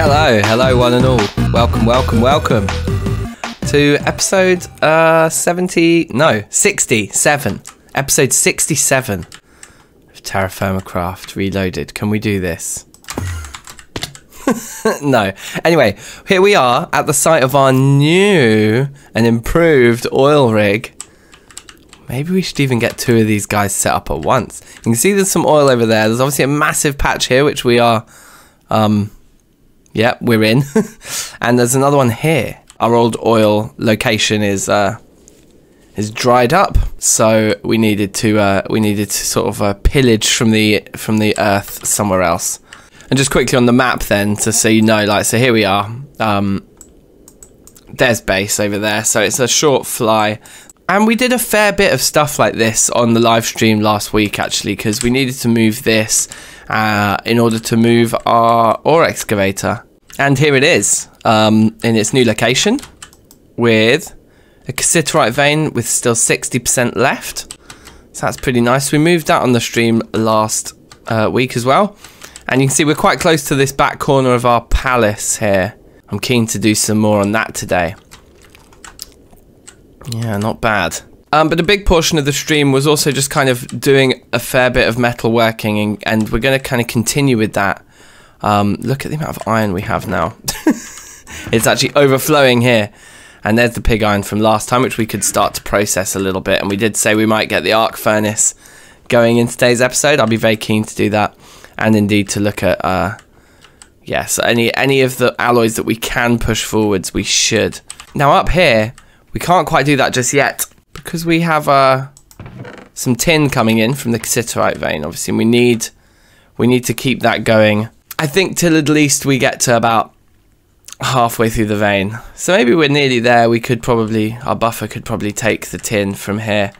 Hello one and all. Welcome to episode 67. Episode 67 of TerraFirmaCraft Reloaded. Can we do this? No. Anyway, here we are at the site of our new and improved oil rig. Maybe we should even get two of these guys set up at once. You can see there's some oil over there. There's obviously a massive patch here, which we are, yeah, we're in. And there's another one here. Our old oil location is dried up, so we needed to sort of pillage from the earth somewhere else. And just quickly on the map then, to so you know, like, so here we are. There's base over there, so it's a short fly. And we did a fair bit of stuff like this on the live stream last week, actually, because we needed to move this in order to move our ore excavator. And here it is, in its new location, with a cassiterite vein with still 60% left. So that's pretty nice. We moved that on the stream last week as well. And you can see we're quite close to this back corner of our palace here. I'm keen to do some more on that today. Yeah, not bad. But a big portion of the stream was also just kind of doing a fair bit of metal working, and we're going to kind of continue with that. Look at the amount of iron we have now. It's actually overflowing here. And there's the pig iron from last time, which we could start to process a little bit. And we did say we might get the arc furnace going in today's episode. I'll be very keen to do that. And indeed to look at, yes, any of the alloys that we can push forwards, we should. Now up here, we can't quite do that just yet, because we have some tin coming in from the cassiterite vein. Obviously, we need to keep that going. I think till at least we get to about halfway through the vein. So maybe we're nearly there. We could probably, our buffer could probably take the tin from here.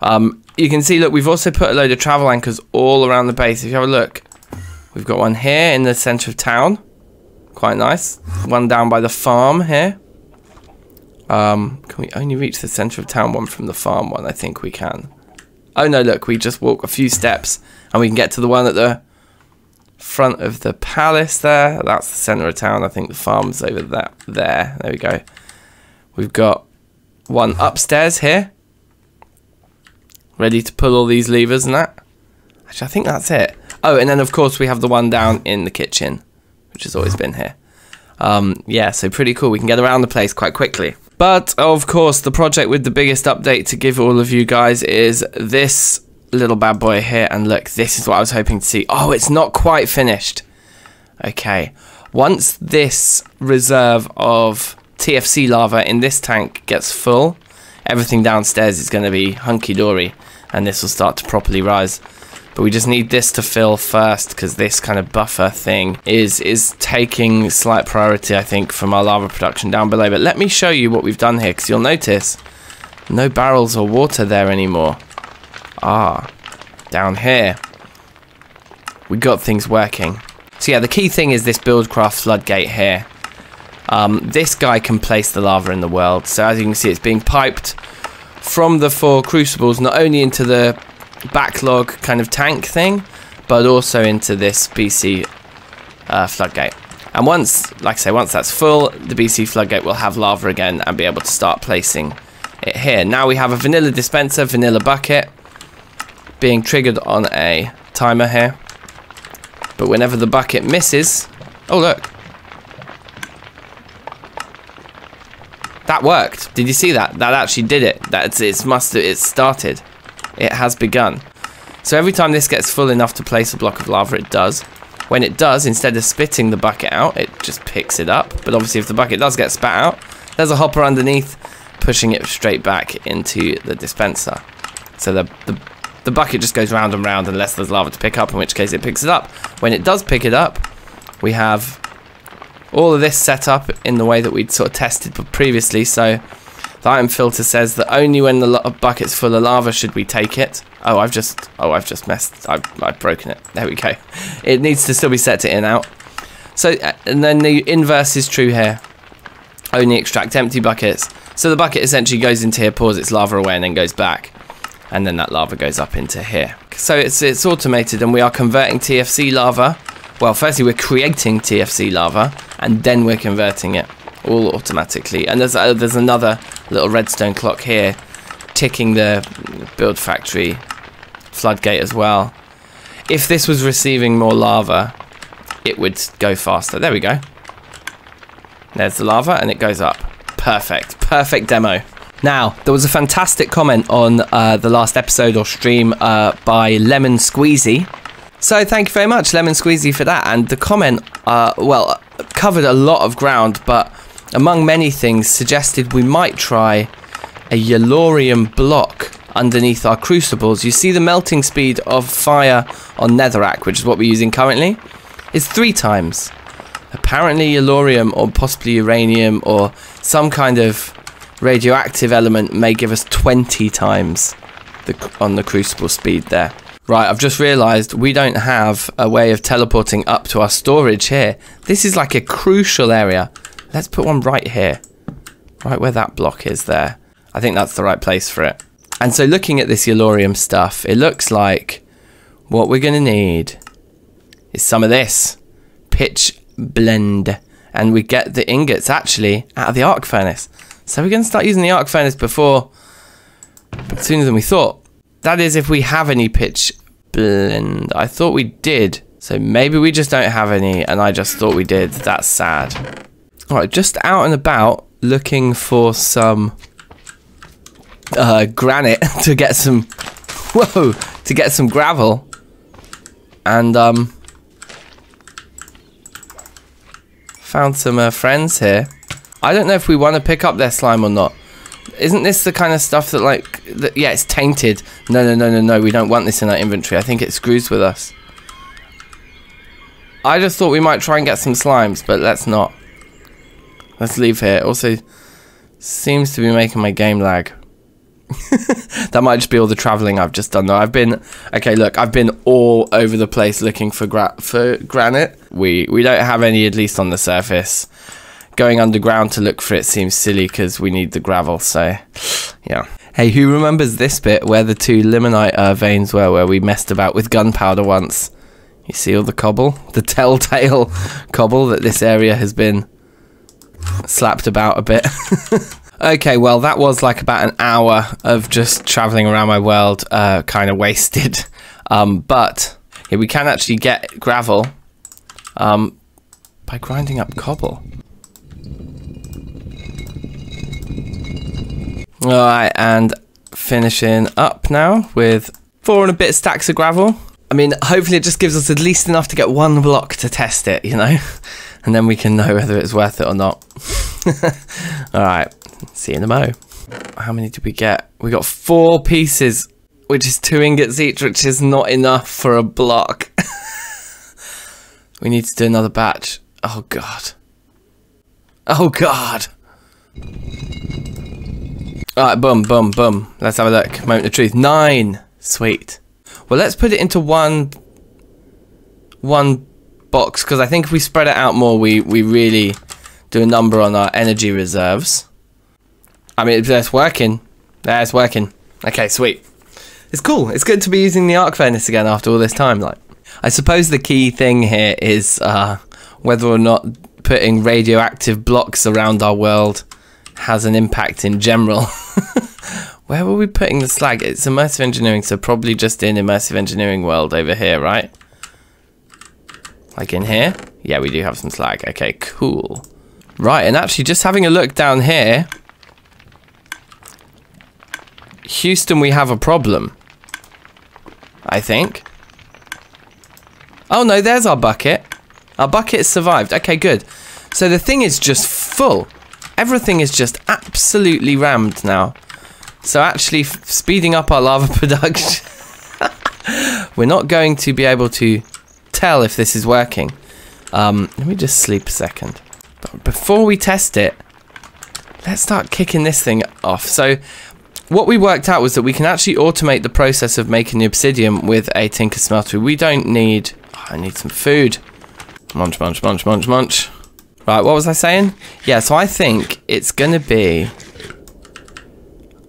You can see, look, we've also put a load of travel anchors all around the base. If you have a look, we've got one here in the center of town. Quite nice. One down by the farm here. Can we only reach the center of town one from the farm one? I think we can. Oh no, look, we just walk a few steps and we can get to the one at the front of the palace there. That's the center of town. I think the farm's over there. There we go. We've got one upstairs here. Ready to pull all these levers and that. Actually, I think that's it. Oh, and then of course we have the one down in the kitchen, which has always been here. Yeah, so pretty cool. We can get around the place quite quickly. But, of course, the project with the biggest update to give all of you guys is this little bad boy here. And look, this is what I was hoping to see. Oh, it's not quite finished. Okay. Once this reserve of TFC lava in this tank gets full, everything downstairs is going to be hunky-dory. And this will start to properly rise. But we just need this to fill first, because this kind of buffer thing is taking slight priority, I think, from our lava production down below. But let me show you what we've done here, because you'll notice no barrels or water there anymore. Ah, down here we got things working. So yeah, the key thing is this Buildcraft Floodgate here. This guy can place the lava in the world. So as you can see, it's being piped from the 4 crucibles, not only into the backlog kind of tank thing, but also into this BC floodgate. And once, like I say, once that's full, the BC floodgate will have lava again and be able to start placing it here. Now we have a vanilla dispenser, vanilla bucket, being triggered on a timer here. But whenever the bucket misses, oh look, that worked. Did you see that? That actually did it. It's started. It has begun. So every time this gets full enough to place a block of lava, it does. When it does, instead of spitting the bucket out, it just picks it up. But obviously if the bucket does get spat out, there's a hopper underneath, pushing it straight back into the dispenser. So the bucket just goes round and round unless there's lava to pick up, in which case it picks it up. When it does pick it up, we have all of this set up in the way that we'd sort of tested previously. So the item filter says that only when the bucket's full of lava should we take it. I've broken it. There we go. It needs to still be set to in out. So, and then the inverse is true here. Only extract empty buckets. So the bucket essentially goes into here, pours its lava away, and then goes back. And then that lava goes up into here. So it's automated, and we are converting TFC lava. Well, firstly, we're creating TFC lava, and then we're converting it all automatically. And there's another little redstone clock here ticking the build factory floodgate as well. If this was receiving more lava, it would go faster. There we go. There's the lava and it goes up. Perfect demo. Now, there was a fantastic comment on the last episode or stream by Lemon Squeezy. So thank you very much, Lemon Squeezy, for that. And the comment, well, covered a lot of ground, but among many things, suggested we might try a Yellorium block underneath our crucibles. You see the melting speed of fire on netherrack, which is what we're using currently, is 3 times. Apparently Yellorium or possibly uranium or some kind of radioactive element may give us 20 times on the crucible speed there. Right, I've just realised we don't have a way of teleporting up to our storage here. This is like a crucial area. Let's put one right here. Right where that block is there. I think that's the right place for it. And so looking at this Yellorium stuff, it looks like what we're going to need is some of this. Pitch blend. And we get the ingots actually out of the arc furnace. So we're going to start using the arc furnace sooner than we thought. That is if we have any pitch blend. I thought we did. So maybe we just don't have any and I just thought we did. That's sad. Alright, just out and about looking for some granite to get some gravel. And found some friends here. I don't know if we want to pick up their slime or not. Isn't this the kind of stuff that yeah, it's tainted. No, we don't want this in our inventory. I think it screws with us. I just thought we might try and get some slimes, but let's not. Let's leave here. Also, seems to be making my game lag. That might just be all the traveling I've just done though. I've been all over the place looking for granite. We don't have any, at least on the surface. Going underground to look for it seems silly because we need the gravel, so yeah. Hey, who remembers this bit where the 2 limonite veins were, where we messed about with gunpowder once? You see all the cobble? The telltale cobble that this area has been slapped about a bit. Okay, well, that was like about an hour of just traveling around my world, kind of wasted. But yeah, we can actually get gravel by grinding up cobble. Alright, and finishing up now with 4 and a bit stacks of gravel. I mean, hopefully it just gives us at least enough to get 1 block to test it, you know? And then we can know whether it's worth it or not. Alright, see you in a mo. How many did we get? We got 4 pieces, which is 2 ingots each, which is not enough for a block. We need to do another batch. Oh god. Oh god. Alright, boom. Let's have a look. Moment of truth. 9. Sweet. Well, let's put it into one box, because I think if we spread it out more, we really do a number on our energy reserves. I mean, that's working. That's working. Okay, sweet. It's cool. It's good to be using the arc furnace again after all this time. Like, I suppose the key thing here is whether or not putting radioactive blocks around our world has an impact in general. Where were we putting the slag? It's immersive engineering, so probably just in immersive engineering world over here, right? Like in here? Yeah, we do have some slag. Okay, cool. Right, and actually just having a look down here, Houston, we have a problem, I think. Oh no, there's our bucket. Our bucket survived. Okay, good. So the thing is just full. Everything is just absolutely rammed now. So actually speeding up our lava production. We're not going to be able to tell if this is working. Let me just sleep a second. But before we test it, let's start kicking this thing off. So what we worked out was that we can actually automate the process of making the obsidian with a tinker smelter. We don't need... Oh, I need some food. Munch. Right, what was I saying? Yeah, so I think it's going to be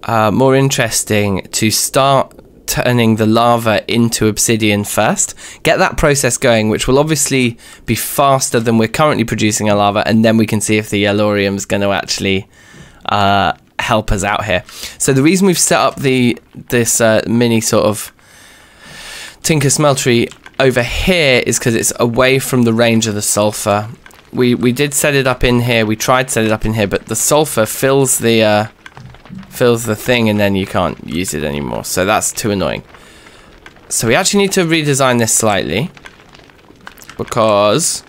more interesting to start turning the lava into obsidian first. Get that process going, which will obviously be faster than we're currently producing a lava, and then we can see if the yellorium is going to actually help us out here. So the reason we've set up this mini sort of tinker smeltery over here is because it's away from the range of the sulfur. We did set it up in here. We tried to set it up in here, but the sulfur fills the thing, and then you can't use it anymore. So that's too annoying. So we actually need to redesign this slightly, because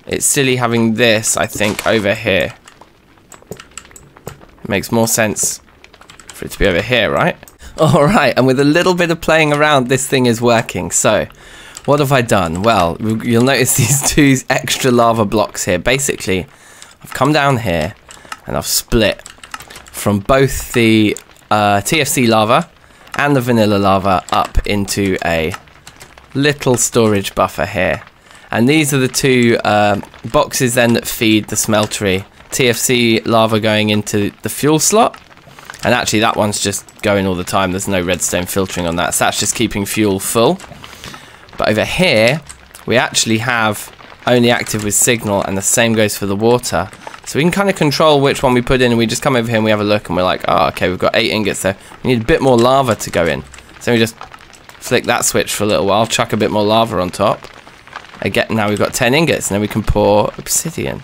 it's silly having this, I think, over here. It makes more sense for it to be over here, right? Alright, and with a little bit of playing around, this thing is working. So what have I done? Well, you'll notice these two extra lava blocks here. Basically, I've come down here and I've split from both the TFC lava and the vanilla lava up into a little storage buffer here. And these are the two boxes then that feed the smeltery. TFC lava going into the fuel slot. And actually that one's just going all the time. There's no redstone filtering on that. So that's just keeping fuel full. But over here, we actually have only active with signal, and the same goes for the water. So we can kind of control which one we put in, and we just come over here and we have a look, and we're like, oh, okay, we've got 8 ingots there. We need a bit more lava to go in. So we just flick that switch for a little while, chuck a bit more lava on top. Again, now we've got 10 ingots, and then we can pour obsidian.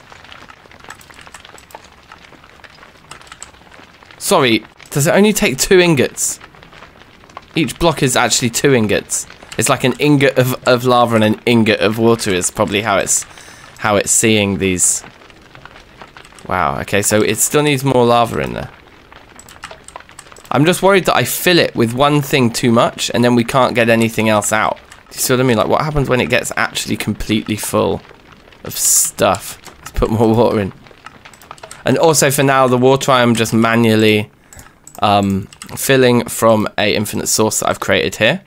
Sorry, does it only take 2 ingots? Each block is actually 2 ingots. It's like an ingot of lava and an ingot of water is probably how it's seeing these. Wow, okay, so it still needs more lava in there. I'm just worried that I fill it with one thing too much and then we can't get anything else out. Do you see what I mean? Like, what happens when it gets actually completely full of stuff? Let's put more water in. And also for now, the water I am just manually filling from a infinite source that I've created here.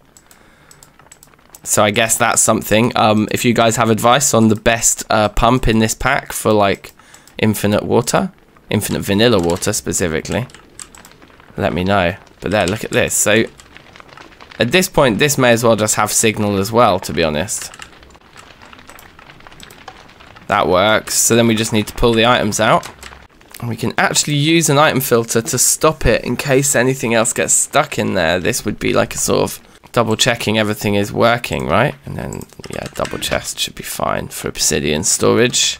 So I guess that's something. If you guys have advice on the best pump in this pack for like infinite water, infinite vanilla water specifically, let me know. But there, look at this. So at this point, this may as well just have signal as well, to be honest. That works. So then we just need to pull the items out. And we can actually use an item filter to stop it in case anything else gets stuck in there. This would be like a sort of double checking everything is working, right? And then, yeah, double chest should be fine for obsidian storage.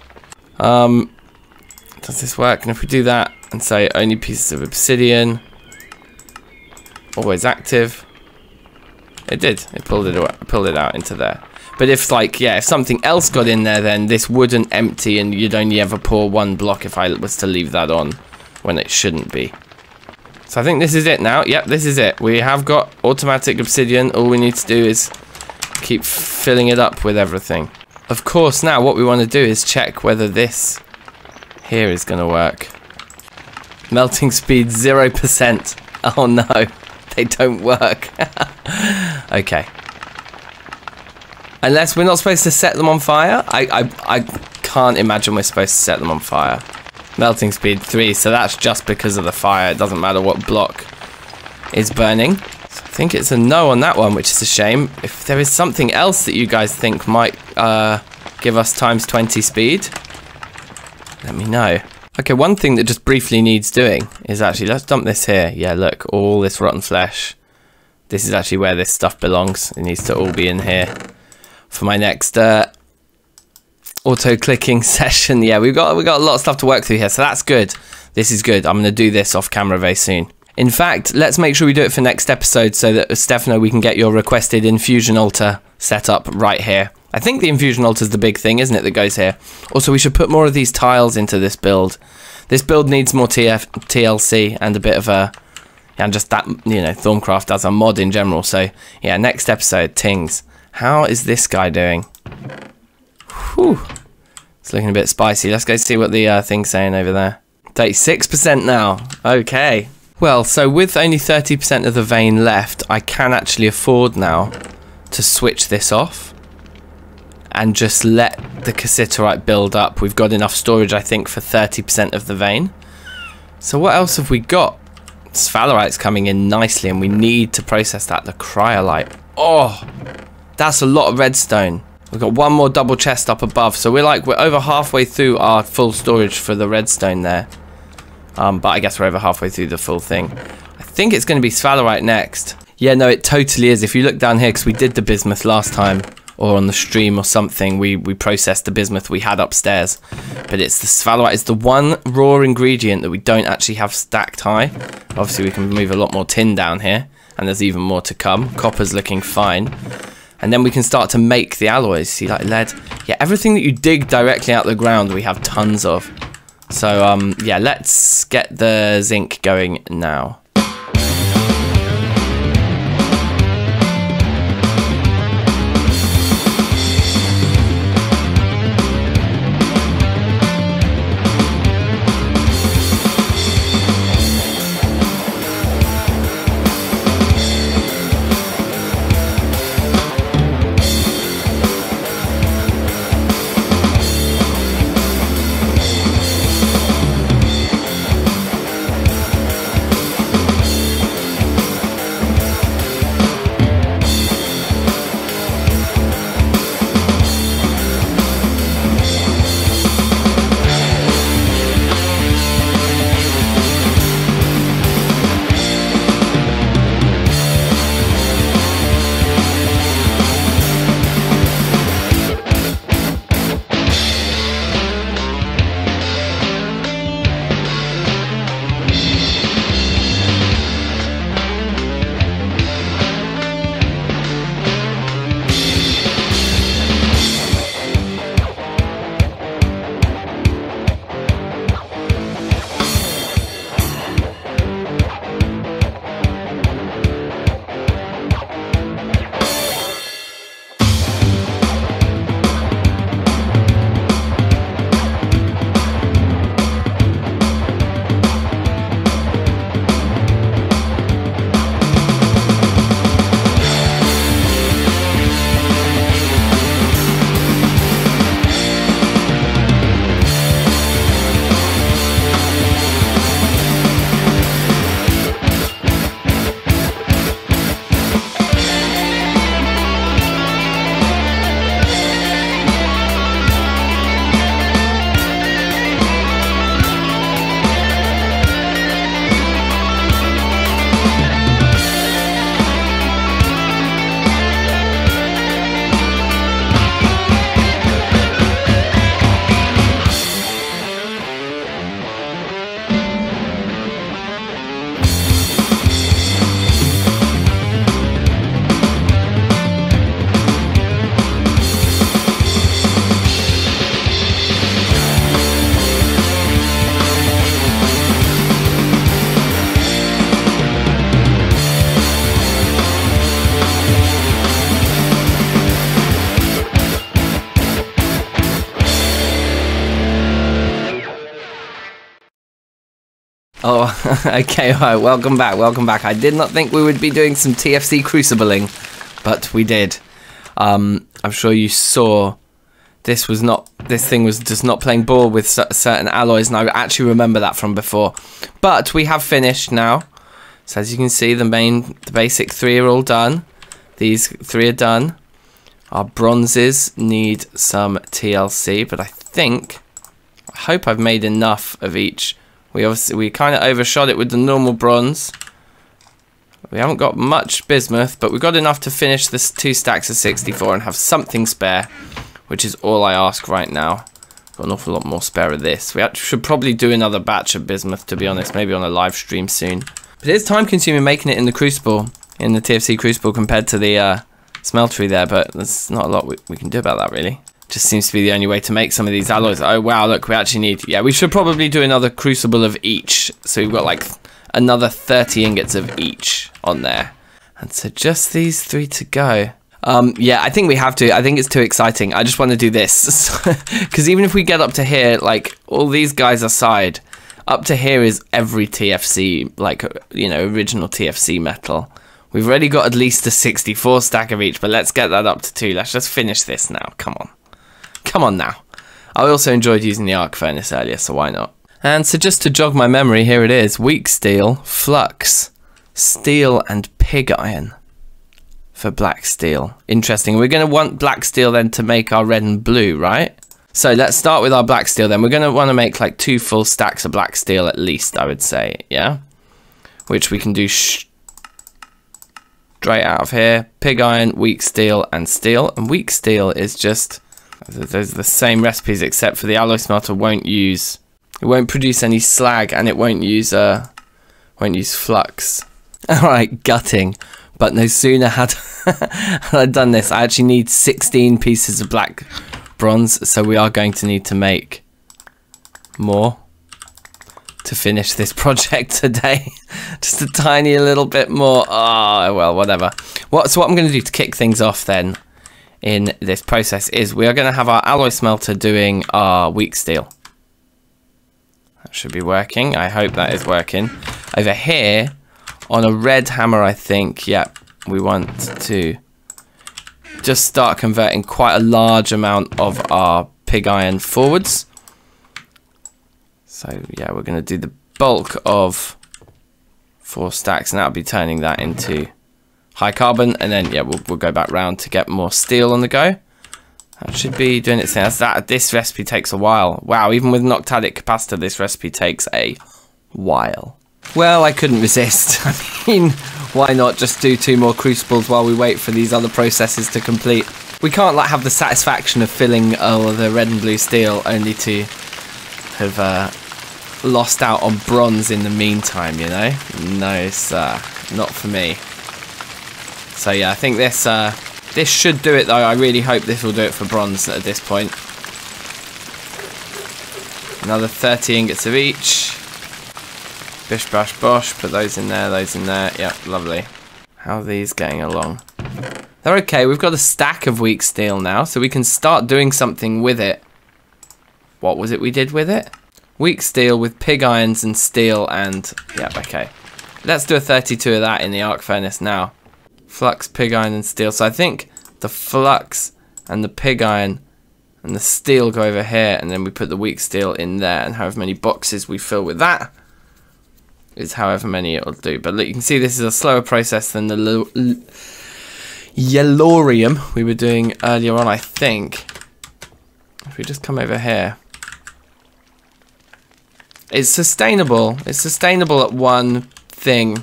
Does this work? And if we do that and say only pieces of obsidian, always active, it did. It pulled it out into there. But if, like, yeah, if something else got in there, then this wouldn't empty and you'd only ever pour one block if I was to leave that on when it shouldn't be. So I think this is it now. Yep, this is it. We have got automatic obsidian. All we need to do is keep filling it up with everything. Of course, now what we want to do is check whether this here is going to work. Melting speed 0%. Oh no, they don't work. Okay. Unless we're not supposed to set them on fire. I can't imagine we're supposed to set them on fire. Melting speed 3, so that's just because of the fire. It doesn't matter what block is burning. So I think it's a no on that one, which is a shame. If there is something else that you guys think might give us times 20 speed, let me know. Okay, one thing that just briefly needs doing is actually, let's dump this here. Yeah, look, all this rotten flesh. This is actually where this stuff belongs. It needs to all be in here for my next auto-clicking session. Yeah, we've got a lot of stuff to work through here, so that's good. This is good. I'm going to do this off camera very soon. In fact, let's make sure we do it for next episode so that, Stefano, we can get your requested infusion altar set up right here. I think the infusion altar is the big thing, isn't it, that goes here. Also, we should put more of these tiles into this build. This build needs more TLC and a bit of a... and just that, you know, Thorncraft as a mod in general. So, yeah, next episode, Tings. How is this guy doing? Whew. It's looking a bit spicy. Let's go see what the thing's saying over there. 36% now. Okay. Well, so with only 30% of the vein left, I can actually afford now to switch this off and just let the cassiterite build up. We've got enough storage, I think, for 30% of the vein. So what else have we got sphalerite's coming in nicely, and we need to process that. The cryolite. Oh, that's a lot of redstone. We've got one more double chest up above, so we're over halfway through our full storage for the redstone there. But I guess we're over halfway through the full thing. I think it's going to be sphalerite next. Yeah, no, it totally is. If you look down here, because we did the bismuth last time, or on the stream or something, we processed the bismuth we had upstairs. But it's the sphalerite. It's the one raw ingredient that we don't actually have stacked high. Obviously, we can move a lot more tin down here, and there's even more to come. Copper's looking fine. And then we can start to make the alloys. See, like lead. Yeah, everything that you dig directly out of the ground, we have tons of. So, yeah, let's get the zinc going now. Oh, okay, alright, welcome back, welcome back. I did not think we would be doing some TFC crucibling, but we did. I'm sure you saw this thing was just not playing ball with certain alloys, and I actually remember that from before. But we have finished now. So as you can see, the basic three are all done. These three are done. Our bronzes need some TLC, but I hope I've made enough of each. We kind of overshot it with the normal bronze. We haven't got much bismuth, but we've got enough to finish this 2 stacks of 64 and have something spare, which is all I ask right now. Got an awful lot more spare of this. We should probably do another batch of bismuth, to be honest, maybe on a live stream soon. But it is time consuming making it in the crucible, in the TFC crucible, compared to the smeltery there, but there's not a lot we can do about that, really. Just seems to be the only way to make some of these alloys. Oh wow, look, we actually need, yeah, we should probably do another crucible of each. So we've got like another 30 ingots of each on there. And so just these 3 to go. Yeah, I think we have to. I think it's too exciting. I just want to do this. Because even if we get up to here, like all these guys aside, up to here is every TFC, like, you know, original TFC metal. We've already got at least a 64 stack of each, but let's get that up to 2. Let's just finish this now. Come on. Come on now. I also enjoyed using the arc furnace earlier, so why not? And so just to jog my memory, here it is. Weak steel, flux, steel and pig iron for black steel. Interesting. We're going to want black steel then to make our red and blue, right? So let's start with our black steel then. We're going to want to make like 2 full stacks of black steel at least, I would say, yeah? Which we can do straight out of here. Pig iron, weak steel and steel. And weak steel is just, those are the same recipes except for the alloy smelter it won't produce any slag and it won't use flux. Alright, gutting. But no sooner had I done this, I actually need 16 pieces of black bronze, so we are going to need to make more to finish this project today. Just a tiny little bit more. Oh, well, whatever. So what I'm going to do to kick things off then in this process is we are going to have our alloy smelter doing our weak steel. That should be working. I hope that is working. Over here, on a red hammer, I think, yep, we want to just start converting quite a large amount of our pig iron forwards. So, yeah, we're going to do the bulk of 4 stacks, and that'll be turning that into high carbon, and then, yeah, we'll go back round to get more steel on the go. That should be doing its thing. This recipe takes a while. Wow, even with Noctadic capacitor, this recipe takes a while. Well, I couldn't resist. I mean, why not just do 2 more crucibles while we wait for these other processes to complete? We can't like have the satisfaction of filling the red and blue steel only to have lost out on bronze in the meantime, you know? No, sir. Not for me. So yeah, I think this should do it though. I really hope this will do it for bronze at this point. Another 30 ingots of each. Bish bash bosh, put those in there, Yep, lovely. How are these getting along? They're okay. We've got a stack of weak steel now, so we can start doing something with it. What was it we did with it? Weak steel with pig irons and steel and... Yep, okay. Let's do a 32 of that in the arc furnace now. Flux, pig iron and steel. So I think the flux and the pig iron and the steel go over here, and then we put the weak steel in there, and however many boxes we fill with that is however many it'll do. But look, you can see this is a slower process than the yellorium we were doing earlier on, I think. If we just come over here, it's sustainable. It's sustainable at 1 thing,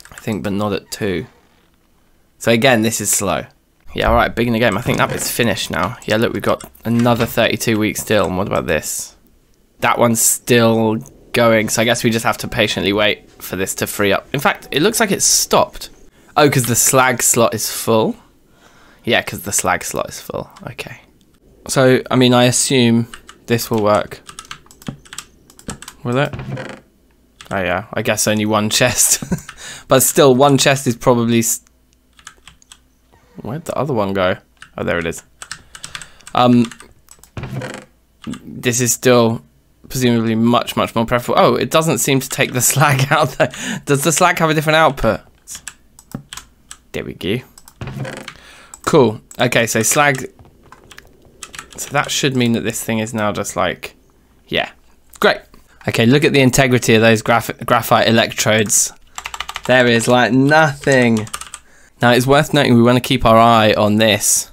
I think, but not at 2. So again, this is slow. Yeah, alright, big in the game. I think that bit's finished now. Yeah, look, we've got another 32 weeks still. And what about this? That one's still going, so I guess we just have to patiently wait for this to free up. In fact, it looks like it's stopped. Oh, because the slag slot is full? Yeah, because the slag slot is full. Okay. So, I mean, I assume this will work. Will it? Oh yeah, I guess only 1 chest. But still, 1 chest is probably... Where'd the other one go? Oh, there it is. This is still presumably much more preferable. Oh, it doesn't seem to take the slag out though. Does the slag have a different output? There we go. Cool. Okay, so slag... So that should mean that this thing is now just like... Yeah. Great. Okay, look at the integrity of those graphite electrodes. There is like nothing. Now it's worth noting we want to keep our eye on this.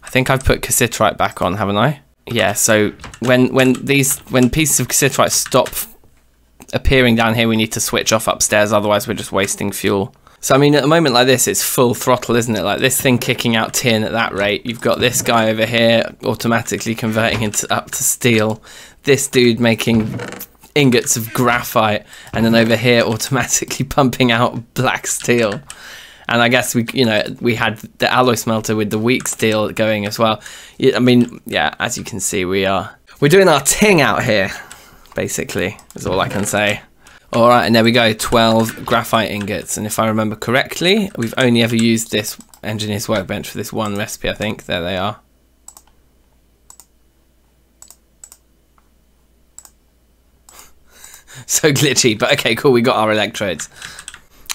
I think I've put cassiterite back on, haven't I? Yeah, so when pieces of cassiterite stop appearing down here, we need to switch off upstairs, otherwise we're just wasting fuel. So I mean, at a moment like this, it's full throttle, isn't it? Like this thing kicking out tin at that rate. You've got this guy over here automatically converting up to steel. This dude making ingots of graphite, and then over here automatically pumping out black steel. And I guess we had the alloy smelter with the weak steel going as well. I mean, yeah, as you can see, we're doing our ting out here, basically, is all I can say. All right, and there we go, 12 graphite ingots. And if I remember correctly, we've only ever used this engineer's workbench for this 1 recipe, I think. There they are. So glitchy, but okay, cool, we got our electrodes.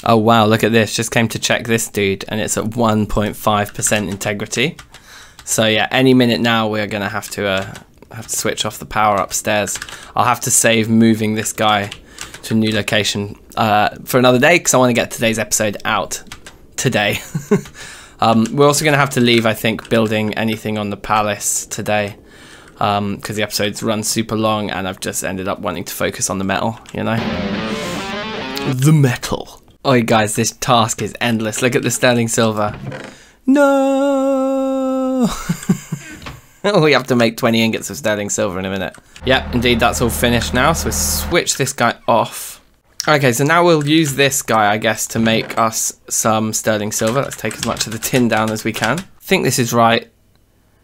Oh wow, look at this, just came to check this dude, and it's at 1.5% integrity. So yeah, any minute now we're gonna have to I have to switch off the power upstairs. I'll have to save moving this guy to a new location for another day, because I want to get today's episode out today. We're also going to have to leave, I think, building anything on the palace today, because the episode's run super long and I've just ended up wanting to focus on the metal, you know? The metal. Oh, guys, this task is endless. Look at the sterling silver. No! We have to make 20 ingots of sterling silver in a minute. Yep, indeed, that's all finished now. So we'll switch this guy off. Okay, so now we'll use this guy, I guess, to make us some sterling silver. Let's take as much of the tin down as we can. I think this is right.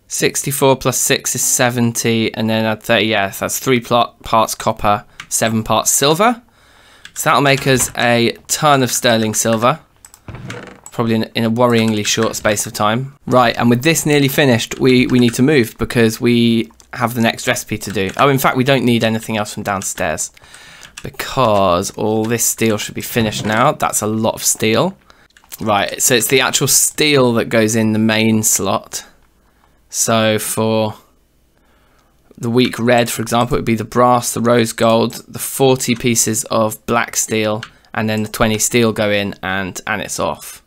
64 plus 6 is 70, and then add 30. Yeah, that's 3 parts copper, 7 parts silver. So that'll make us a ton of sterling silver. Probably in a worryingly short space of time. Right, and with this nearly finished, we need to move because we have the next recipe to do. Oh, in fact, we don't need anything else from downstairs because all this steel should be finished now. That's a lot of steel. Right, so it's the actual steel that goes in the main slot. So for the weak red, for example, it would be the brass, the rose gold, the 40 pieces of black steel, and then the 20 steel go in and it's off.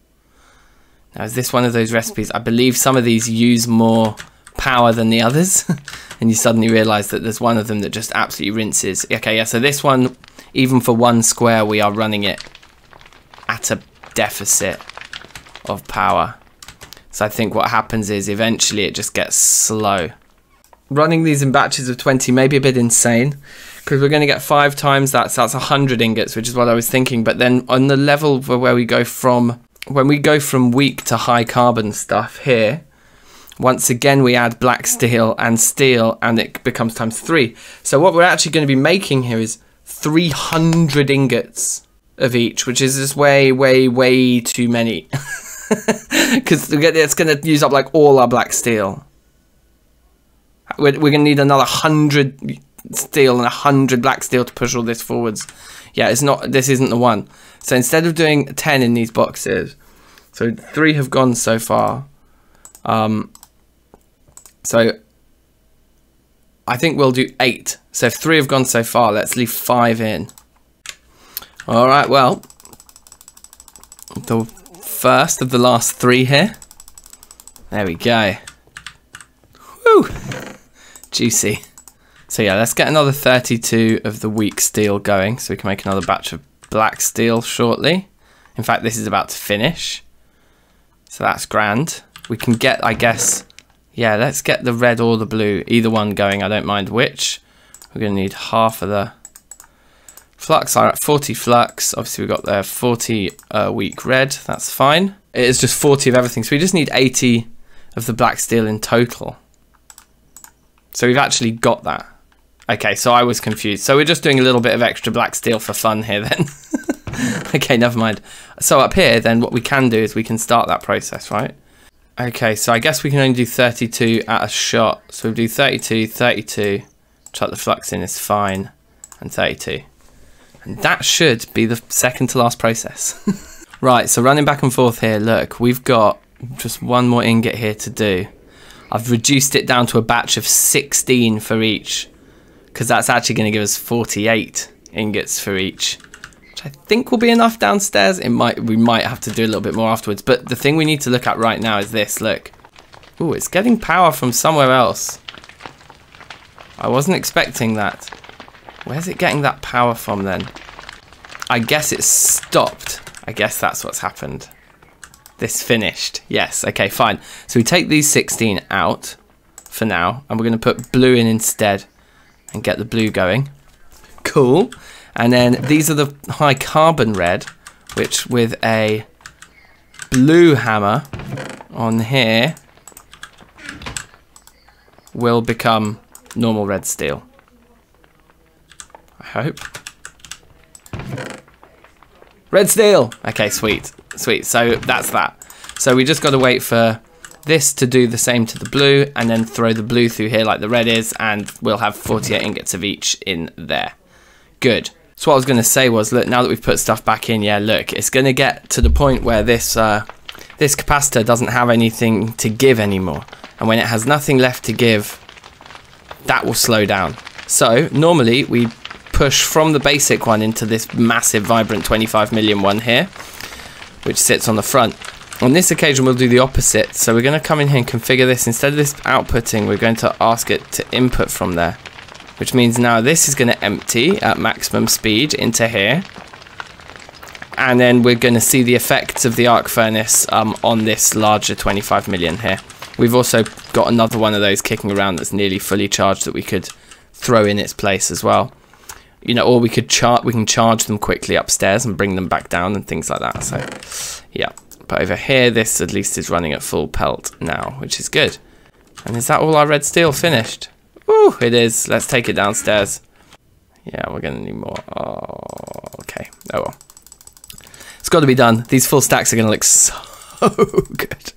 Now, is this one of those recipes? I believe some of these use more power than the others, and you suddenly realise that there's one of them that just absolutely rinses. Okay, yeah, so this one, even for 1 square, we are running it at a deficit of power. So I think what happens is eventually it just gets slow. Running these in batches of 20 may be a bit insane, because we're going to get 5 times that, so that's 100 ingots, which is what I was thinking. But then on the level where we go from, when we go from weak to high carbon stuff here, once again we add black steel, and it becomes times 3. So what we're actually going to be making here is 300 ingots of each, which is just way, way, way too many. Because it's going to use up like all our black steel. We're going to need another 100 steel and 100 black steel to push all this forwards. Yeah, this isn't the one. So instead of doing 10 in these boxes, so 3 have gone so far. So I think we'll do 8. So if 3 have gone so far, let's leave 5 in. All right, well, the first of the last 3 here. There we go. Woo! Juicy. So yeah, let's get another 32 of the weak steel going so we can make another batch of black steel shortly. In fact, this is about to finish. So that's grand. We can get, I guess, yeah, let's get the red or the blue, either one going, I don't mind which. We're going to need half of the flux. All right, 40 flux. Obviously, we've got the 40 weak red. That's fine. It is just 40 of everything. So we just need 80 of the black steel in total. So we've actually got that. Okay, so I was confused. So we're just doing a little bit of extra black steel for fun here then. Okay, never mind. So up here then what we can do is we can start that process, right? Okay, so I guess we can only do 32 at a shot. So we'll do 32, 32, chuck the flux in is fine, and 32. And that should be the second to last process. Right, so running back and forth here, look, we've got just 1 more ingot here to do. I've reduced it down to a batch of 16 for each, because that's actually going to give us 48 ingots for each, which I think will be enough downstairs. We might have to do a little bit more afterwards, but the thing we need to look at right now is this, look. Ooh, it's getting power from somewhere else. I wasn't expecting that. Where's it getting that power from then? I guess it's stopped. I guess that's what's happened. This finished. Yes, okay, fine. So we take these 16 out for now, and we're going to put blue in instead and get the blue going. Cool. And then these are the high carbon red, which with a blue hammer on here will become normal red steel. I hope. Red steel! Okay, sweet. Sweet, so that's that. So we just got to wait for this to do the same to the blue, and then throw the blue through here like the red is, and we'll have 48 ingots of each in there. Good. So what I was going to say was, look, now that we've put stuff back in, yeah, look, it's going to get to the point where this this capacitor doesn't have anything to give anymore. And when it has nothing left to give, that will slow down. So normally we push from the basic one into this massive vibrant 25 million one here, which sits on the front. On this occasion we'll do the opposite. So we're going to come in here and configure this. Instead of this outputting, we're going to ask it to input from there, which means now this is going to empty at maximum speed into here. And then we're going to see the effects of the arc furnace on this larger 25 million here. We've also got another one of those kicking around that's nearly fully charged that we could throw in its place as well. You know, or we can charge them quickly upstairs and bring them back down and things like that. So, yeah. But over here, this at least is running at full pelt now, which is good. And is that all our red steel finished? Ooh, it is. Let's take it downstairs. Yeah, we're going to need more. Oh, okay. Oh, well. It's got to be done. These full stacks are going to look so good.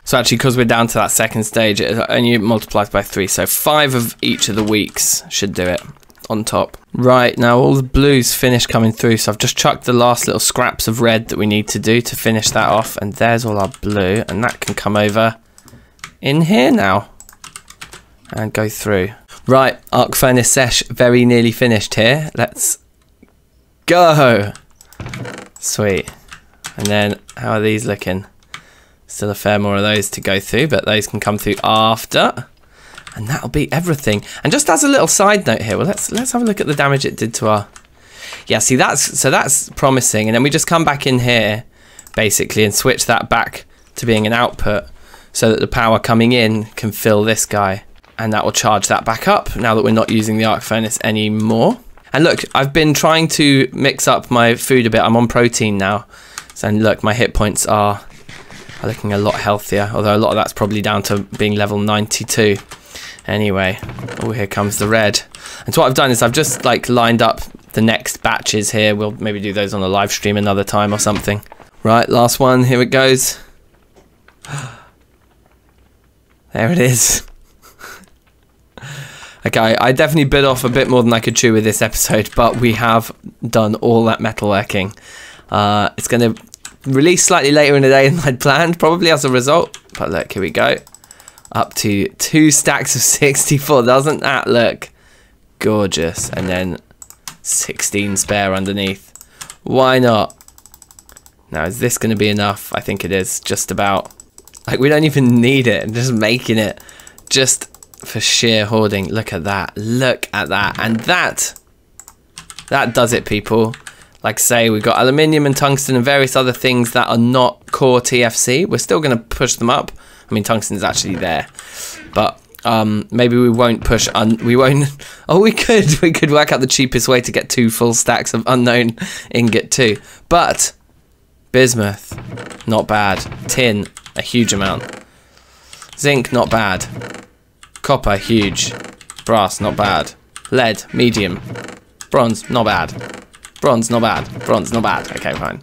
So actually, because we're down to that second stage, it only multiplies by 3. So 5 of each of the weeks should do it on top. Right, now all the blue's finished coming through. So I've just chucked the last little scraps of red that we need to do to finish that off. And there's all our blue. And that can come over in here now and go through. Right, arc furnace sesh very nearly finished here. Let's go. Sweet. And then how are these looking? Still a fair more of those to go through, but those can come through after. And that'll be everything. And just as a little side note here, well, let's have a look at the damage it did to our... Yeah, see, that's promising. And then we just come back in here, basically, and switch that back to being an output so that the power coming in can fill this guy. And that will charge that back up now that we're not using the arc furnace anymore. And look, I've been trying to mix up my food a bit. I'm on protein now. So look, my hit points are looking a lot healthier. Although a lot of that's probably down to being level 92. Anyway, oh, here comes the red. And so what I've done is I've just like lined up the next batches here. We'll maybe do those on a live stream another time or something. Right, last one. Here it goes. There it is. Okay, I definitely bit off a bit more than I could chew with this episode, but we have done all that metalworking. It's going to release slightly later in the day than I'd planned, probably as a result. But look, here we go. Up to 2 stacks of 64. Doesn't that look gorgeous? And then 16 spare underneath. Why not? Now, is this going to be enough? I think it is, just about. Like, we don't even need it. I'm just making it just for sheer hoarding. Look at that. Look at that. And that does it, people. Like I say, we've got aluminium and tungsten and various other things that are not core TFC. We're still going to push them up. I mean, tungsten is actually there, but maybe we won't push. We won't. Oh, we could work out the cheapest way to get 2 full stacks of unknown ingot too. But bismuth, not bad. Tin, a huge amount. Zinc, not bad. Copper, huge. Brass, not bad. Lead, medium. Bronze, not bad. Bronze, not bad. Bronze, not bad. Okay, fine.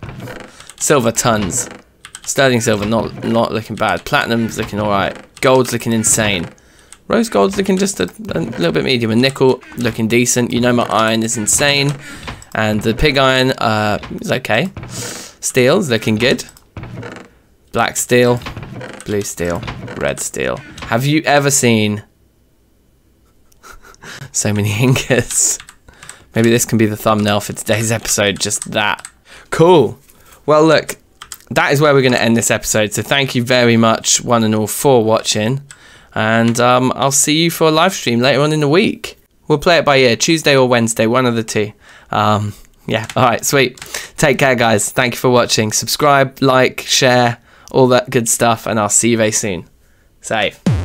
Silver, tons. Sterling silver, not looking bad. Platinum's looking alright. Gold's looking insane. Rose gold's looking just a little bit medium. And nickel looking decent. You know my iron is insane. And the pig iron is okay. Steel's looking good. Black steel, blue steel, red steel. Have you ever seen so many ingots? Maybe this can be the thumbnail for today's episode, just that. Cool. Well, look, that is where we're going to end this episode. So thank you very much, one and all, for watching. And I'll see you for a live stream later on in the week. We'll play it by ear, Tuesday or Wednesday, one of the two. Yeah, all right, sweet. Take care, guys. Thank you for watching. Subscribe, like, share, all that good stuff. And I'll see you very soon. Safe.